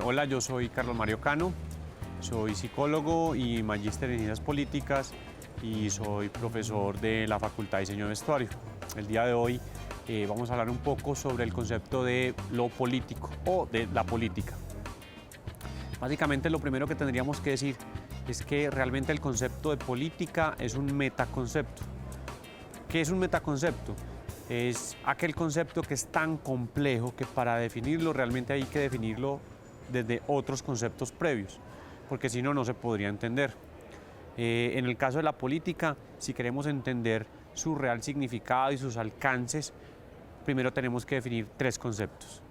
Hola, yo soy Carlos Mario Cano, soy psicólogo y magíster en ciencias políticas y soy profesor de la Facultad de Diseño de Vestuario. El día de hoy vamos a hablar un poco sobre el concepto de lo político o de la política. Básicamente lo primero que tendríamos que decir es que realmente el concepto de política es un metaconcepto. ¿Qué es un metaconcepto? Es aquel concepto que es tan complejo que para definirlo realmente hay que definirlo desde otros conceptos previos, porque si no, no se podría entender. En el caso de la política, si queremos entender su real significado y sus alcances, primero tenemos que definir tres conceptos.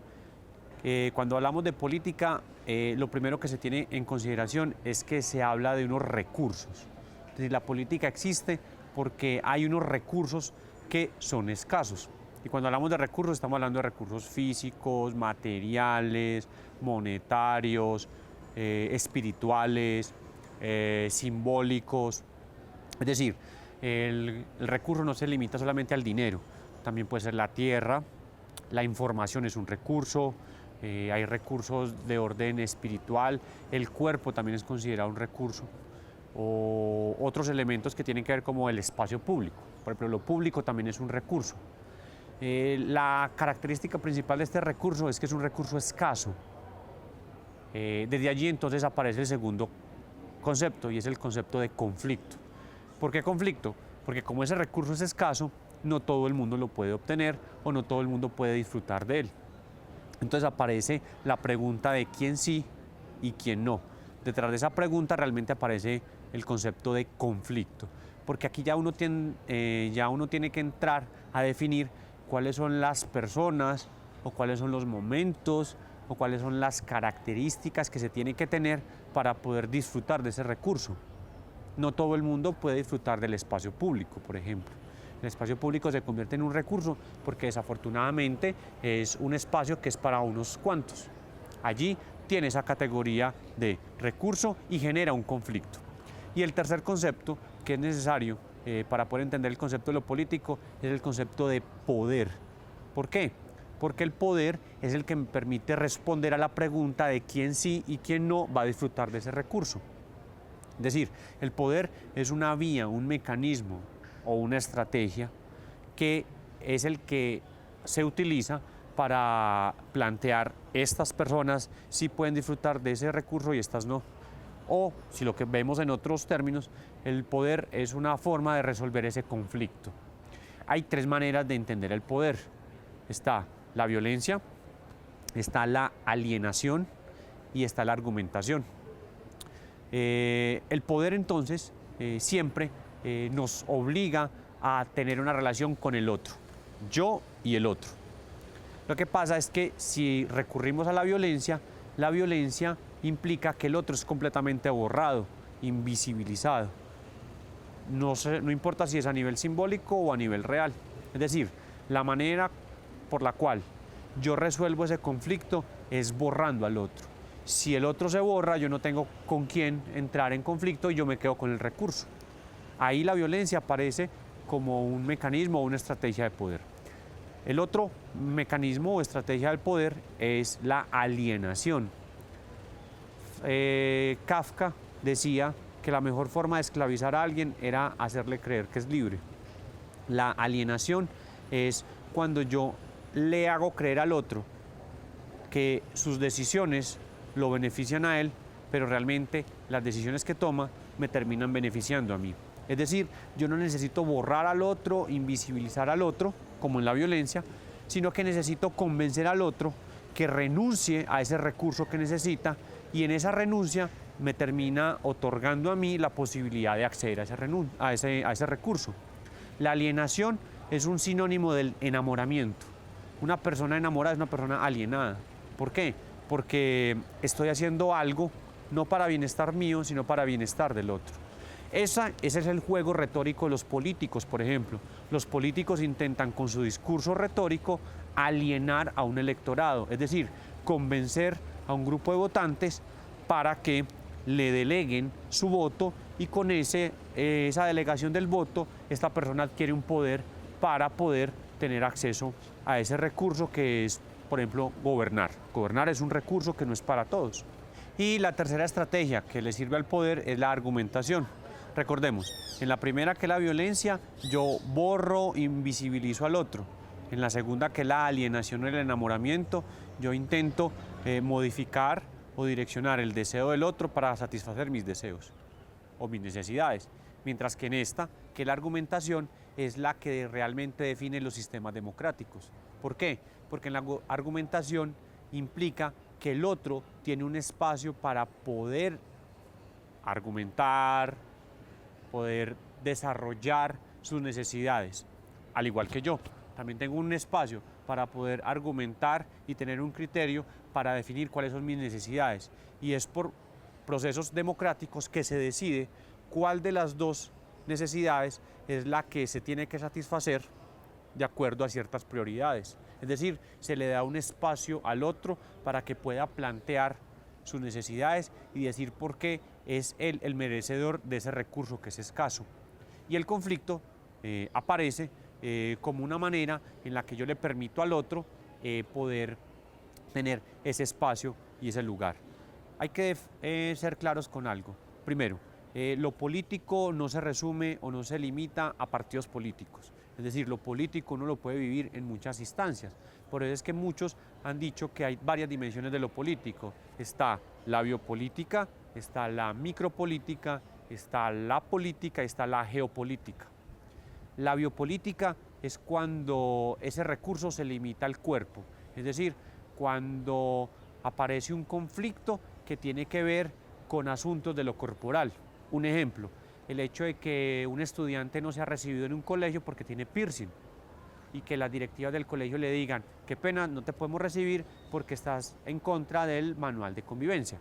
Cuando hablamos de política, lo primero que se tiene en consideración es que se habla de unos recursos. Es decir, la política existe porque hay unos recursos que son escasos. Y cuando hablamos de recursos, estamos hablando de recursos físicos, materiales, monetarios, espirituales, simbólicos. Es decir, el recurso no se limita solamente al dinero, también puede ser la tierra, la información es un recurso, hay recursos de orden espiritual, el cuerpo también es considerado un recurso, o otros elementos que tienen que ver como el espacio público. Por ejemplo, lo público también es un recurso. La característica principal de este recurso es que es un recurso escaso. Desde allí entonces aparece el segundo concepto y es el concepto de conflicto. ¿Por qué conflicto? Porque como ese recurso es escaso, no todo el mundo lo puede obtener o no todo el mundo puede disfrutar de él. Entonces aparece la pregunta de quién sí y quién no. Detrás de esa pregunta realmente aparece el concepto de conflicto, porque aquí ya uno tiene que entrar a definir cuáles son las personas o cuáles son los momentos o cuáles son las características que se tienen que tener para poder disfrutar de ese recurso. No todo el mundo puede disfrutar del espacio público, por ejemplo. El espacio público se convierte en un recurso porque desafortunadamente es un espacio que es para unos cuantos. Allí tiene esa categoría de recurso y genera un conflicto. Y el tercer concepto que es necesario para poder entender el concepto de lo político es el concepto de poder. ¿Por qué? Porque el poder es el que me permite responder a la pregunta de quién sí y quién no va a disfrutar de ese recurso. Es decir, el poder es una vía, un mecanismo o una estrategia que es el que se utiliza para plantear estas personas sí pueden disfrutar de ese recurso y estas no. O, si lo que vemos en otros términos, el poder es una forma de resolver ese conflicto. Hay tres maneras de entender el poder. Está la violencia, está la alienación y está la argumentación. El poder entonces siempre nos obliga a tener una relación con el otro, yo y el otro. Lo que pasa es que si recurrimos a la violencia implica que el otro es completamente borrado, invisibilizado. No importa si es a nivel simbólico o a nivel real. Es decir, la manera por la cual yo resuelvo ese conflicto es borrando al otro. Si el otro se borra, yo no tengo con quién entrar en conflicto y yo me quedo con el recurso. Ahí la violencia aparece como un mecanismo o una estrategia de poder. El otro mecanismo o estrategia del poder es la alienación. Kafka decía que la mejor forma de esclavizar a alguien era hacerle creer que es libre. La alienación es cuando yo le hago creer al otro que sus decisiones lo benefician a él, pero realmente las decisiones que toma me terminan beneficiando a mí. Es decir, yo no necesito borrar al otro, invisibilizar al otro, como en la violencia, sino que necesito convencer al otro que renuncie a ese recurso que necesita y en esa renuncia me termina otorgando a mí la posibilidad de acceder a ese recurso. La alienación es un sinónimo del enamoramiento. Una persona enamorada es una persona alienada. ¿Por qué? Porque estoy haciendo algo no para bienestar mío, sino para bienestar del otro. Ese es el juego retórico de los políticos, por ejemplo. Los políticos intentan con su discurso retórico alienar a un electorado, es decir, convencer a un grupo de votantes para que le deleguen su voto y con esa delegación del voto, esta persona adquiere un poder para poder tener acceso a ese recurso que es por ejemplo, gobernar. Gobernar es un recurso que no es para todos. Y la tercera estrategia que le sirve al poder es la argumentación. Recordemos, en la primera, que es la violencia, yo borro, invisibilizo al otro. En la segunda, que es la alienación o el enamoramiento, yo intento modificar o direccionar el deseo del otro para satisfacer mis deseos o mis necesidades. Mientras que en esta, que la argumentación es la que realmente define los sistemas democráticos. ¿Por qué? Porque en la argumentación implica que el otro tiene un espacio para poder argumentar, poder desarrollar sus necesidades, al igual que yo. También tengo un espacio para poder argumentar y tener un criterio para definir cuáles son mis necesidades. Y es por procesos democráticos que se decide cuál de las dos necesidades es la que se tiene que satisfacer de acuerdo a ciertas prioridades. Es decir, se le da un espacio al otro para que pueda plantear sus necesidades y decir por qué es él el merecedor de ese recurso que es escaso. Y el conflicto aparece como una manera en la que yo le permito al otro poder tener ese espacio y ese lugar. Hay que ser claros con algo. Primero, lo político no se resume o no se limita a partidos políticos. Es decir, lo político uno lo puede vivir en muchas instancias. Por eso es que muchos han dicho que hay varias dimensiones de lo político. Está la biopolítica, está la micropolítica, está la política y está la geopolítica. La biopolítica es cuando ese recurso se limita al cuerpo. Es decir, cuando aparece un conflicto que tiene que ver con asuntos de lo corporal. Un ejemplo, el hecho de que un estudiante no sea recibido en un colegio porque tiene piercing y que las directivas del colegio le digan, qué pena, no te podemos recibir porque estás en contra del manual de convivencia.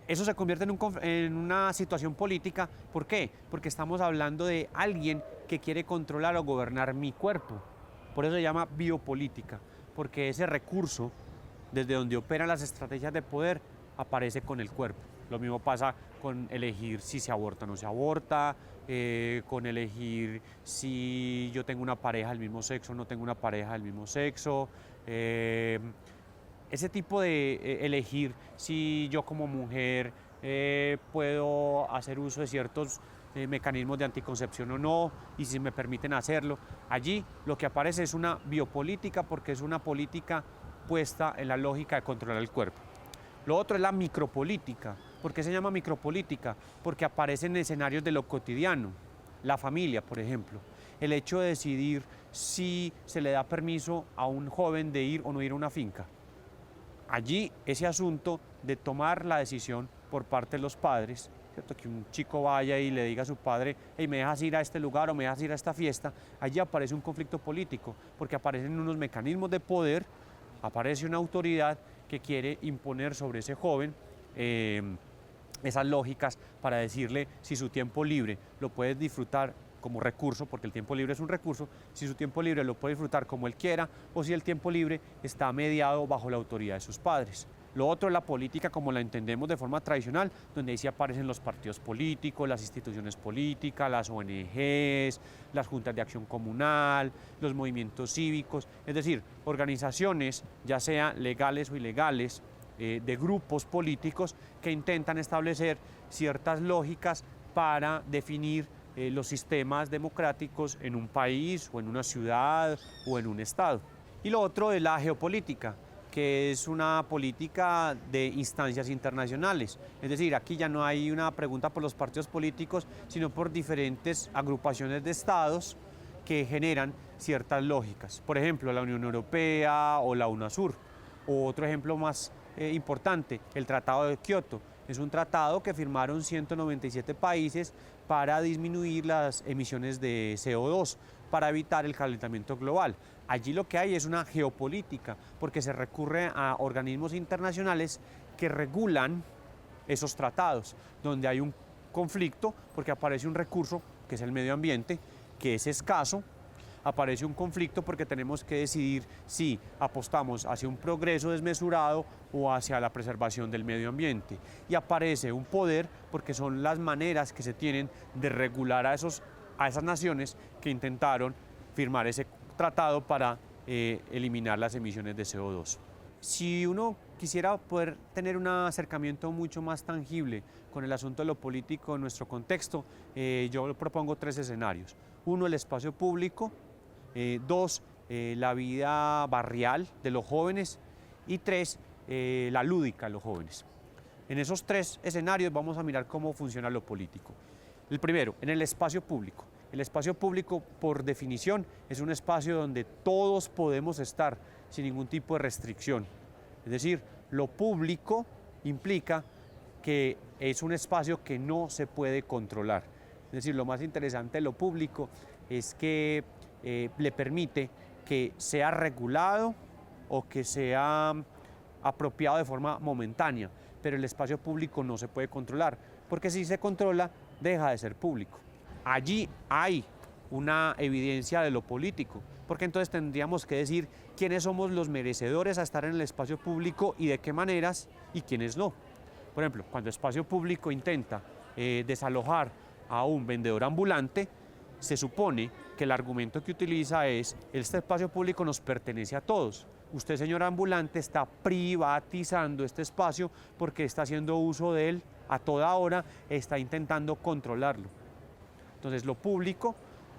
Eso se convierte en una situación política. ¿Por qué? Porque estamos hablando de alguien que quiere controlar o gobernar mi cuerpo. Por eso se llama biopolítica, porque ese recurso, desde donde operan las estrategias de poder, aparece con el cuerpo. Lo mismo pasa con elegir si se aborta o no se aborta, con elegir si yo tengo una pareja del mismo sexo o no tengo una pareja del mismo sexo. Ese tipo de elegir si yo como mujer puedo hacer uso de ciertos mecanismos de anticoncepción o no, y si me permiten hacerlo. Allí lo que aparece es una biopolítica, porque es una política puesta en la lógica de controlar el cuerpo. Lo otro es la micropolítica. ¿Por qué se llama micropolítica? Porque aparece en escenarios de lo cotidiano. La familia, por ejemplo. El hecho de decidir si se le da permiso a un joven de ir o no ir a una finca. Allí ese asunto de tomar la decisión por parte de los padres, ¿cierto? Que un chico vaya y le diga a su padre, hey, ¿me dejas ir a este lugar o me dejas ir a esta fiesta? Allí aparece un conflicto político, porque aparecen unos mecanismos de poder, aparece una autoridad que quiere imponer sobre ese joven esas lógicas para decirle si su tiempo libre lo puede disfrutar como recurso, porque el tiempo libre es un recurso, si su tiempo libre lo puede disfrutar como él quiera o si el tiempo libre está mediado bajo la autoridad de sus padres. Lo otro es la política como la entendemos de forma tradicional, donde ahí sí aparecen los partidos políticos, las instituciones políticas, las ONGs, las juntas de acción comunal, los movimientos cívicos, es decir, organizaciones, ya sean legales o ilegales, de grupos políticos que intentan establecer ciertas lógicas para definir los sistemas democráticos en un país o en una ciudad o en un estado. Y lo otro es la geopolítica, que es una política de instancias internacionales. Es decir, aquí ya no hay una pregunta por los partidos políticos, sino por diferentes agrupaciones de estados que generan ciertas lógicas. Por ejemplo, la Unión Europea o la UNASUR. O otro ejemplo más importante, el Tratado de Kioto. Es un tratado que firmaron 197 países para disminuir las emisiones de CO2, para evitar el calentamiento global. Allí lo que hay es una geopolítica, porque se recurre a organismos internacionales que regulan esos tratados, donde hay un conflicto, porque aparece un recurso, que es el medio ambiente, que es escaso. Aparece un conflicto porque tenemos que decidir si apostamos hacia un progreso desmesurado o hacia la preservación del medio ambiente. Y aparece un poder porque son las maneras que se tienen de regular a esas naciones que intentaron firmar ese tratado para eliminar las emisiones de CO2. Si uno quisiera poder tener un acercamiento mucho más tangible con el asunto de lo político en nuestro contexto, yo propongo 3 escenarios. 1, el espacio público. 2, la vida barrial de los jóvenes. Y 3, la lúdica de los jóvenes. En esos 3 escenarios vamos a mirar cómo funciona lo político. El primero, en el espacio público. El espacio público, por definición, es un espacio donde todos podemos estar sin ningún tipo de restricción. Es decir, lo público implica que es un espacio que no se puede controlar. Es decir, lo más interesante de lo público es que le permite que sea regulado o que sea apropiado de forma momentánea, pero el espacio público no se puede controlar, porque si se controla, deja de ser público. Allí hay una evidencia de lo político, porque entonces tendríamos que decir quiénes somos los merecedores a estar en el espacio público y de qué maneras y quiénes no. Por ejemplo, cuando el espacio público intenta desalojar a un vendedor ambulante, se supone que el argumento que utiliza es: este espacio público nos pertenece a todos. Usted, señor ambulante, está privatizando este espacio porque está haciendo uso de él a toda hora, está intentando controlarlo. Entonces, lo público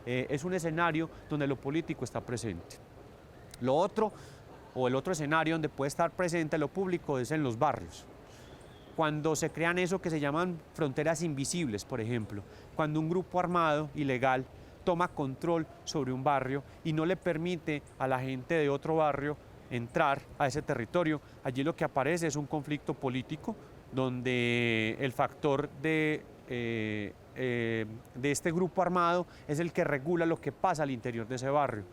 es un escenario donde lo político está presente. Lo otro, o el otro escenario donde puede estar presente lo público, es en los barrios. Cuando se crean eso que se llaman fronteras invisibles, por ejemplo, cuando un grupo armado ilegal toma control sobre un barrio y no le permite a la gente de otro barrio entrar a ese territorio, allí lo que aparece es un conflicto político donde el factor de este grupo armado es el que regula lo que pasa al interior de ese barrio.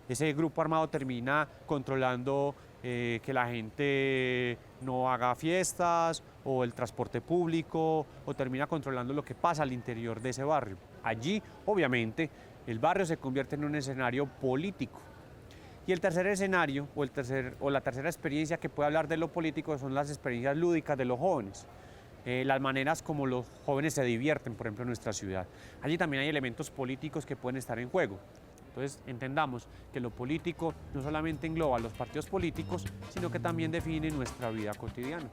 Ese grupo armado termina controlando que la gente no haga fiestas o el transporte público, o termina controlando lo que pasa al interior de ese barrio. Allí, obviamente, el barrio se convierte en un escenario político. Y el tercer escenario, o la tercera experiencia que puede hablar de lo político, son las experiencias lúdicas de los jóvenes. Las maneras como los jóvenes se divierten, por ejemplo, en nuestra ciudad. Allí también hay elementos políticos que pueden estar en juego. Entonces, entendamos que lo político no solamente engloba los partidos políticos, sino que también define nuestra vida cotidiana.